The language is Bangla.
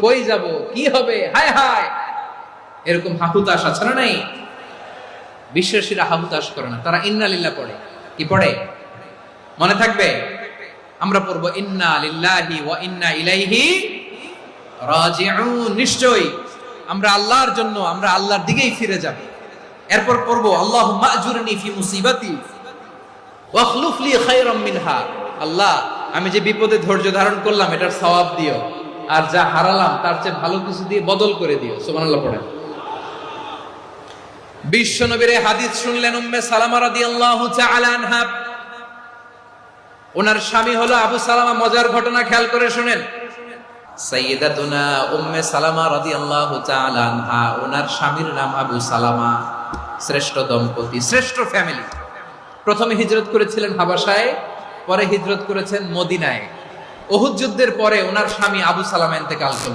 কই যাব, কি হবে, হায় হায়, এরকম হাহুতাশ আছে না নাই? বিশ্বাসীরা হাহুতাশ করে না, তারা ইন্না লিল্লাহ পড়ে। কি পড়ে মনে থাকবে? আমরা পড়বো ইন্না লিল্লাহি ওয়া ইন্না ইলাইহি রাজিউন। নিশ্চয়ই আমরা আল্লাহর জন্য, আমরা আল্লাহর দিকেই ফিরে যাব। এরপর পড়বো আল্লাহুম্মা আজুরনি ফি মুসিবাতি ওয়াখলুফ লি খায়রাম মিনহা। আল্লাহ, আমি যে বিপদে ধৈর্য ধারণ করলাম এটার সওয়াব দিও, আর যা হারালাম তার চেয়ে ভালো কিছু দিয়ে বদল করে দিও। সুবহানাল্লাহ পড়েন। বিশ্ব নবীর হাদিস শুনলেন উম্মে সালামা রাদিয়াল্লাহু তাআলা আনহা। ওনার স্বামী হলো আবু সালামা। মজার ঘটনা খেয়াল করে শুনেন। সাইয়্যিদাতুনা উম্মে সালামা রাদিয়াল্লাহু তাআলা আনহা, ওনার স্বামীর নাম আবু সালামা। শ্রেষ্ঠ দম্পতি, শ্রেষ্ঠ ফ্যামিলি। প্রথমে হিজরত করেছিলেন হাবাসায়, পরে হিজরত করেছেন মদিনায়। উহুদ যুদ্ধের পরে ওনার স্বামী আবু সালামা ইন্তেকাল করলেন।